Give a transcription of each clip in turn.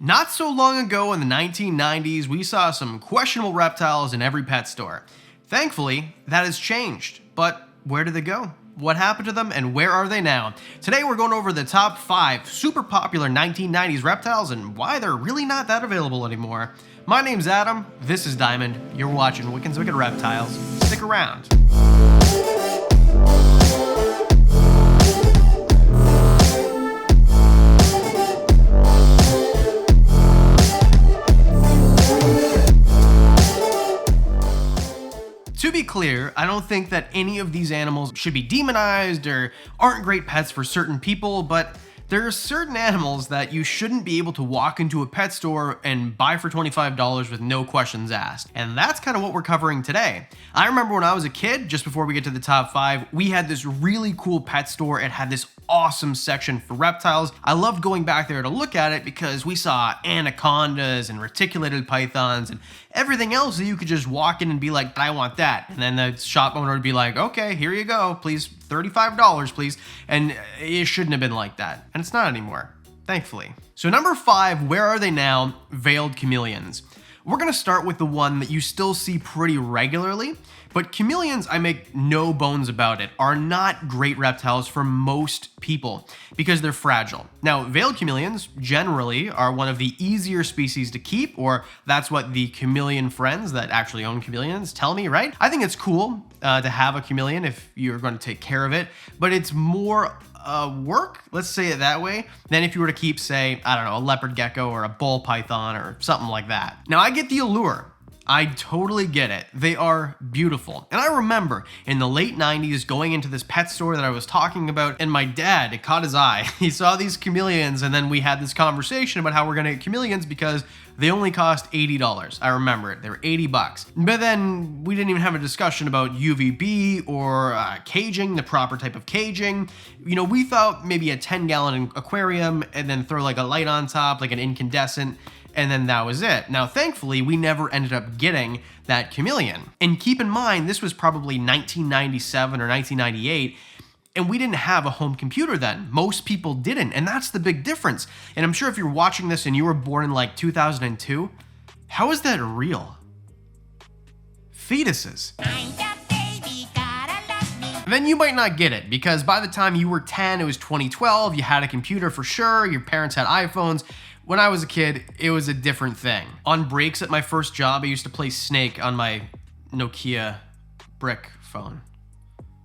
Not so long ago in the 1990s, we saw some questionable reptiles in every pet store. Thankfully, that has changed. But where did they go? What happened to them and where are they now? Today we're going over the top 5 super popular 1990s reptiles and why they're really not that available anymore. My name's Adam, this is Diamond, you're watching Wicked's Wicked Reptiles. Stick around. To be clear, I don't think that any of these animals should be demonized or aren't great pets for certain people, but there are certain animals that you shouldn't be able to walk into a pet store and buy for $25 with no questions asked. And that's kind of what we're covering today. I remember when I was a kid, just before we get to the top 5, we had this really cool pet store. It had this awesome section for reptiles. I loved going back there to look at it because we saw anacondas and reticulated pythons and everything else that you could just walk in and be like, I want that. And then the shop owner would be like, okay, here you go, please, $35, please. And it shouldn't have been like that. And it's not anymore, thankfully. So number 5, where are they now? Veiled chameleons. We're gonna start with the one that you still see pretty regularly, but chameleons, I make no bones about it, are not great reptiles for most people because they're fragile. Now, veiled chameleons generally are one of the easier species to keep, or that's what the chameleon friends that actually own chameleons tell me, right? I think it's cool to have a chameleon if you're going to take care of it, but it's more work, let's say it that way, than if you were to keep, say, I don't know, a leopard gecko or a ball python or something like that. Now, I get the allure. I totally get it. They are beautiful. And I remember in the late 90s going into this pet store that I was talking about, and my dad, it caught his eye. He saw these chameleons, and then we had this conversation about how we're gonna get chameleons because they only cost $80. I remember it, they were 80 bucks. But then we didn't even have a discussion about UVB or caging, the proper type of caging. You know, we thought maybe a 10-gallon aquarium and then throw like a light on top, like an incandescent, and then that was it. Now, thankfully, we never ended up getting that chameleon. And keep in mind, this was probably 1997 or 1998, and we didn't have a home computer then. Most people didn't, and that's the big difference. And I'm sure if you're watching this and you were born in like 2002, how is that real? Fetuses. Then you might not get it, because by the time you were 10, it was 2012, you had a computer for sure, your parents had iPhones. When I was a kid, it was a different thing. On breaks at my first job, I used to play Snake on my Nokia brick phone.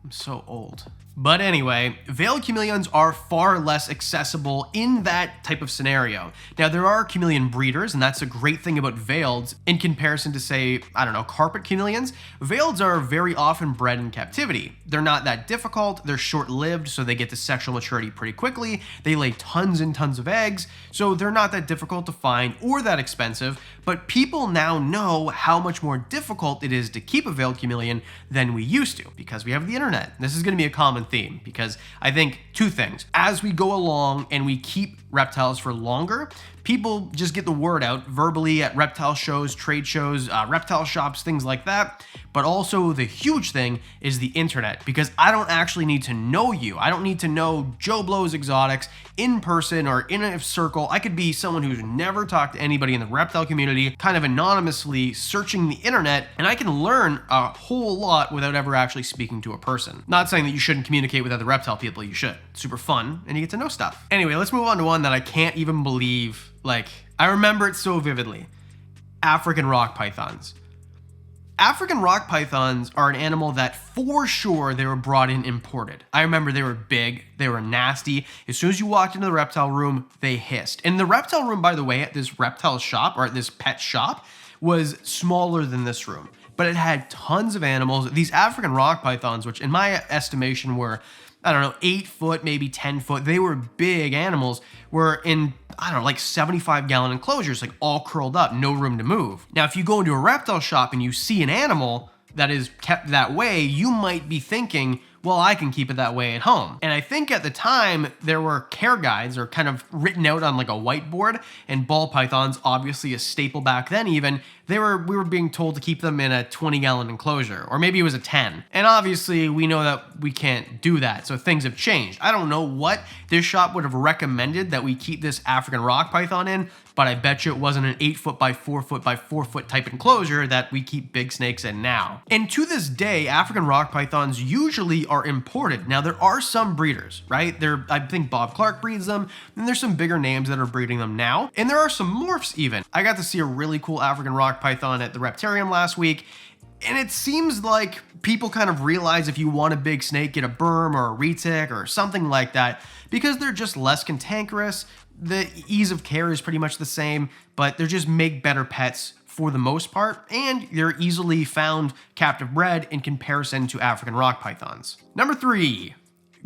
I'm so old. But anyway, veiled chameleons are far less accessible in that type of scenario. Now, there are chameleon breeders, and that's a great thing about veileds in comparison to, say, I don't know, carpet chameleons. Veileds are very often bred in captivity. They're not that difficult, they're short-lived, so they get to sexual maturity pretty quickly. They lay tons and tons of eggs, so they're not that difficult to find or that expensive, but people now know how much more difficult it is to keep a veiled chameleon than we used to, because we have the internet. This is gonna be a common theme, because I think two things. As we go along and we keep reptiles for longer, people just get the word out verbally at reptile shows, trade shows, reptile shops, things like that. But also the huge thing is the internet, because I don't actually need to know you. I don't need to know Joe Blow's Exotics in person or in a circle. I could be someone who's never talked to anybody in the reptile community, kind of anonymously searching the internet, and I can learn a whole lot without ever actually speaking to a person. Not saying that you shouldn't communicate with other reptile people, you should. It's super fun, and you get to know stuff. Anyway, let's move on to one that I can't even believe. Like, I remember it so vividly. African rock pythons. African rock pythons are an animal that for sure they were brought in imported. I remember they were big, they were nasty. As soon as you walked into the reptile room, they hissed. And the reptile room, by the way, at this reptile shop or at this pet shop was smaller than this room, but it had tons of animals. These African rock pythons, which in my estimation were, I don't know, 8 foot, maybe 10 foot. They were big animals, were in, I don't know, like 75-gallon enclosures, like all curled up, no room to move. Now, if you go into a reptile shop and you see an animal that is kept that way, you might be thinking, well, I can keep it that way at home. And I think at the time there were care guides or kind of written out on like a whiteboard, and ball pythons, obviously a staple back then even, we were being told to keep them in a 20-gallon enclosure, or maybe it was a 10. And obviously we know that we can't do that, so things have changed. I don't know what this shop would have recommended that we keep this African rock python in, but I bet you it wasn't an 8 foot by 4 foot by 4 foot type enclosure that we keep big snakes in now. And to this day, African rock pythons usually are imported. Now there are some breeders, right? I think Bob Clark breeds them, and there's some bigger names that are breeding them now. And there are some morphs even. I got to see a really cool African rock python at the Reptarium last week, and it seems like people kind of realize if you want a big snake, get a berm or a retic or something like that, because they're just less cantankerous. The ease of care is pretty much the same, but they just make better pets for the most part, and they're easily found captive bred in comparison to African rock pythons. Number 3,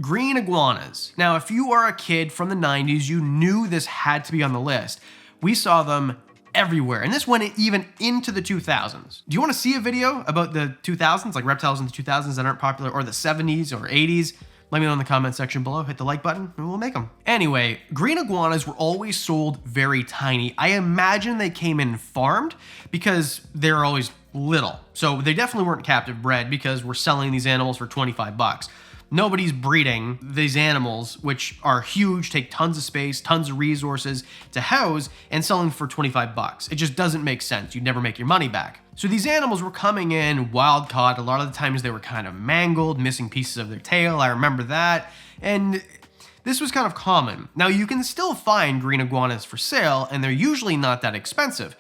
green iguanas. Now, if you are a kid from the 90s, you knew this had to be on the list. We saw them everywhere, and this went even into the 2000s. Do you want to see a video about the 2000s, like reptiles in the 2000s that aren't popular, or the 70s or 80s? Let me know in the comment section below, hit the like button, and we'll make them. Anyway, green iguanas were always sold very tiny. I imagine they came in farmed because they're always little. So they definitely weren't captive bred because we're selling these animals for 25 bucks. Nobody's breeding these animals, which are huge, take tons of space, tons of resources to house, and selling for 25 bucks. It just doesn't make sense. You'd never make your money back. So these animals were coming in wild caught. A lot of the times they were kind of mangled, missing pieces of their tail. I remember that. And this was kind of common. Now you can still find green iguanas for sale, and they're usually not that expensive,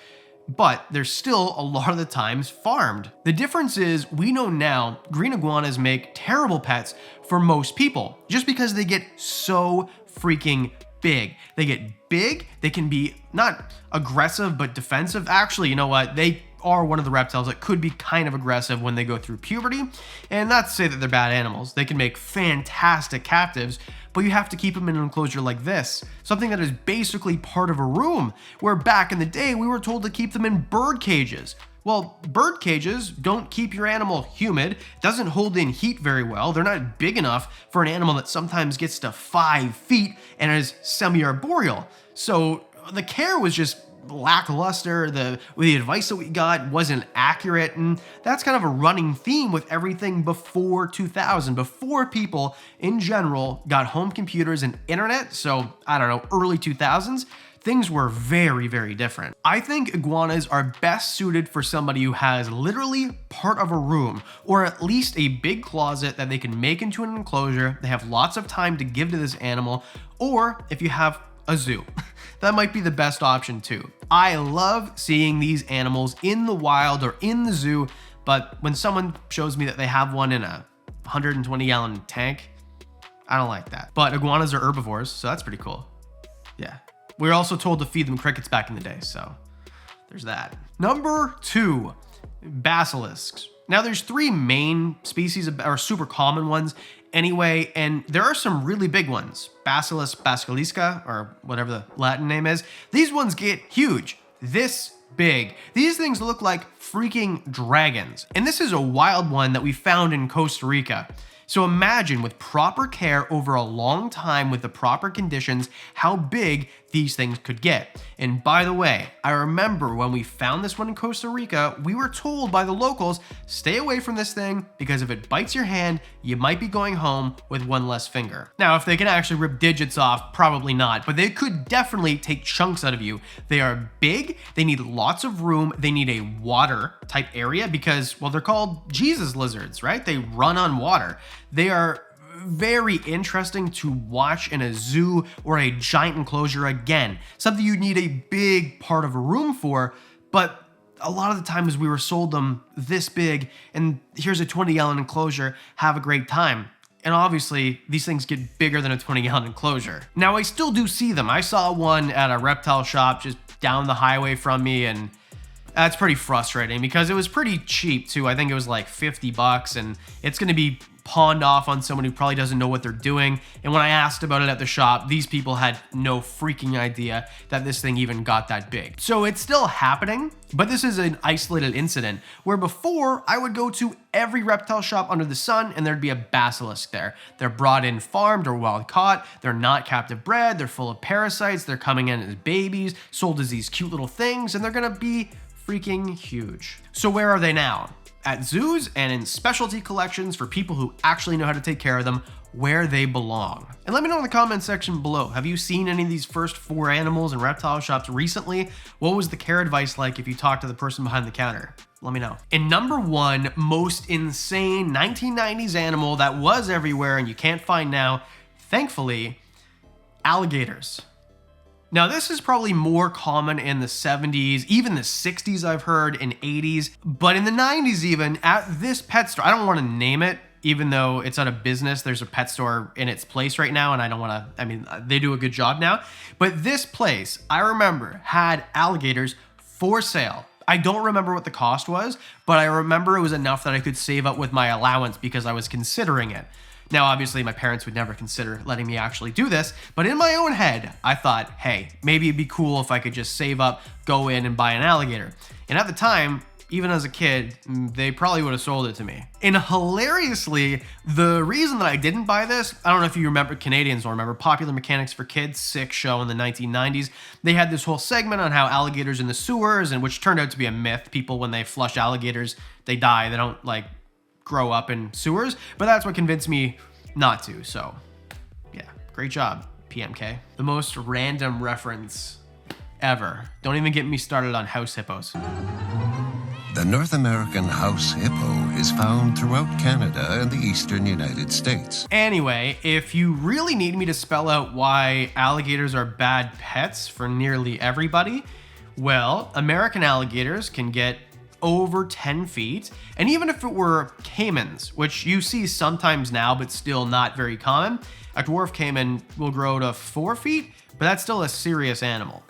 but they're still a lot of the times farmed. The difference is we know now green iguanas make terrible pets for most people just because they get so freaking big. They get big, they can be not aggressive but defensive. Actually, you know what? They are one of the reptiles that could be kind of aggressive when they go through puberty. And not to say that they're bad animals. They can make fantastic captives, but you have to keep them in an enclosure like this, something that is basically part of a room, where back in the day we were told to keep them in bird cages. Well, bird cages don't keep your animal humid, doesn't hold in heat very well, they're not big enough for an animal that sometimes gets to 5 feet and is semi-arboreal. So the care was just lackluster, the advice that we got wasn't accurate, and that's kind of a running theme with everything before 2000, before people in general got home computers and internet. So I don't know, early 2000s, things were very, very different. I think iguanas are best suited for somebody who has literally part of a room, or at least a big closet that they can make into an enclosure. They have lots of time to give to this animal, or if you have a zoo. That might be the best option too. I love seeing these animals in the wild or in the zoo, but when someone shows me that they have one in a 120-gallon tank, I don't like that. But iguanas are herbivores, so that's pretty cool. Yeah. We were also told to feed them crickets back in the day, so there's that. Number 2, basilisks. Now there's 3 main species, or super common ones anyway, and there are some really big ones. Basilisks basilisca, or whatever the Latin name is. These ones get huge, this big. These things look like freaking dragons. And this is a wild one that we found in Costa Rica. So imagine, with proper care over a long time with the proper conditions, how big these things could get. And by the way, I remember when we found this one in Costa Rica, we were told by the locals, stay away from this thing because if it bites your hand, you might be going home with one less finger. Now, if they can actually rip digits off, probably not, but they could definitely take chunks out of you. They are big, they need lots of room, they need a water type area because, well, they're called Jesus lizards, right? They run on water. They are very interesting to watch in a zoo or a giant enclosure. Again, something you need a big part of a room for, but a lot of the times we were sold them this big and here's a 20-gallon enclosure, have a great time. And obviously these things get bigger than a 20-gallon enclosure. Now I still do see them. I saw one at a reptile shop just down the highway from me, and that's pretty frustrating because it was pretty cheap too. I think it was like 50 bucks, and it's gonna be pawned off on someone who probably doesn't know what they're doing. And when I asked about it at the shop, these people had no freaking idea that this thing even got that big. So it's still happening, but this is an isolated incident where before I would go to every reptile shop under the sun and there'd be a basilisk there. They're brought in farmed or wild caught. They're not captive bred. They're full of parasites. They're coming in as babies, sold as these cute little things, and they're gonna be freaking huge. So where are they now? At zoos and in specialty collections for people who actually know how to take care of them, where they belong. And let me know in the comment section below, have you seen any of these first 4 animals in reptile shops recently? What was the care advice like if you talked to the person behind the counter? Let me know. And number 1 most insane 1990s animal that was everywhere and you can't find now, thankfully, alligators. Now, this is probably more common in the 70s, even the 60s I've heard, in 80s, but in the 90s even, at this pet store, I don't want to name it, even though it's out of business, there's a pet store in its place right now, and I don't want to, I mean, they do a good job now, but this place, I remember, had alligators for sale. I don't remember what the cost was, but I remember it was enough that I could save up with my allowance because I was considering it. Now, obviously, my parents would never consider letting me actually do this, but in my own head, I thought, hey, maybe it'd be cool if I could just save up, go in and buy an alligator. And at the time, even as a kid, they probably would have sold it to me. And hilariously, the reason that I didn't buy this, I don't know if you remember, Canadians will remember, Popular Mechanics for Kids, sick show in the 1990s. They had this whole segment on how alligators in the sewers, and which turned out to be a myth. People, when they flush alligators, they die. They don't, like, grow up in sewers, but that's what convinced me not to. So yeah, great job, PMK. The most random reference ever. Don't even get me started on house hippos. The North American house hippo is found throughout Canada and the eastern United States. Anyway, if you really need me to spell out why alligators are bad pets for nearly everybody, well, American alligators can get over 10 feet, and even if it were caimans, which you see sometimes now but still not very common, a dwarf caiman will grow to 4 feet, but that's still a serious animal.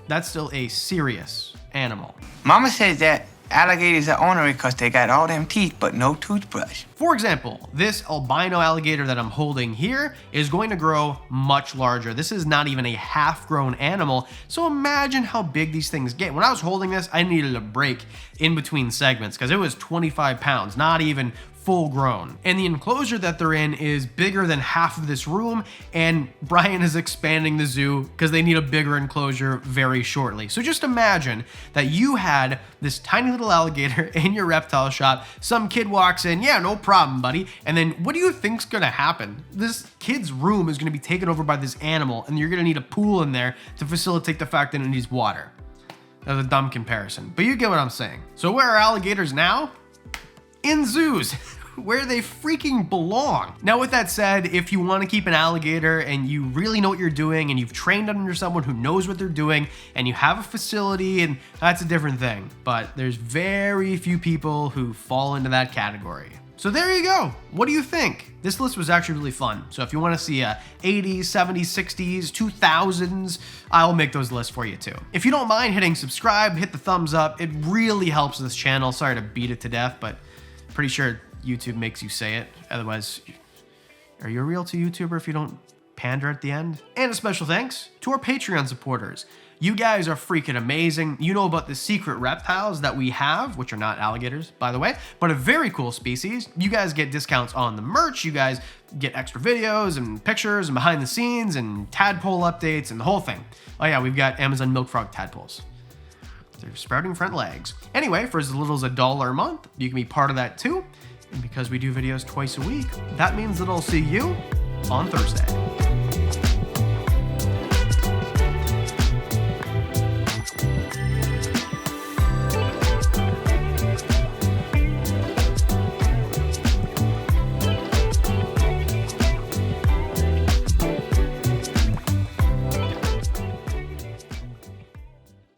That's still a serious animal. Mama says that alligators are ornery because they got all them teeth but no toothbrush. For example, this albino alligator that I'm holding here is going to grow much larger. This is not even a half-grown animal, so imagine how big these things get. When I was holding this, I needed a break in between segments because it was 25 pounds, not even full grown. And the enclosure that they're in is bigger than half of this room, and Brian is expanding the zoo because they need a bigger enclosure very shortly. So just imagine that you had this tiny little alligator in your reptile shop, some kid walks in, yeah, no problem, buddy, and then what do you think's gonna happen? This kid's room is gonna be taken over by this animal, and you're gonna need a pool in there to facilitate the fact that it needs water. That's a dumb comparison, but you get what I'm saying. So where are alligators now? In zoos, where they freaking belong. Now, with that said, if you want to keep an alligator and you really know what you're doing and you've trained under someone who knows what they're doing and you have a facility, and that's a different thing. But there's very few people who fall into that category. So there you go. What do you think? This list was actually really fun. So if you want to see 80s, 70s, 60s, 2000s, I'll make those lists for you too. If you don't mind hitting subscribe, hit the thumbs up. It really helps this channel. Sorry to beat it to death, but pretty sure YouTube makes you say it. Otherwise, are you a real YouTuber if you don't pander at the end? And a special thanks to our Patreon supporters. You guys are freaking amazing. You know about the secret reptiles that we have, which are not alligators, by the way, but a very cool species. You guys get discounts on the merch. You guys get extra videos and pictures and behind the scenes and tadpole updates and the whole thing. Oh yeah, we've got Amazon milk frog tadpoles. They're sprouting front legs. Anyway, for as little as $1 a month, you can be part of that too. And because we do videos twice a week, that means that I'll see you on Thursday.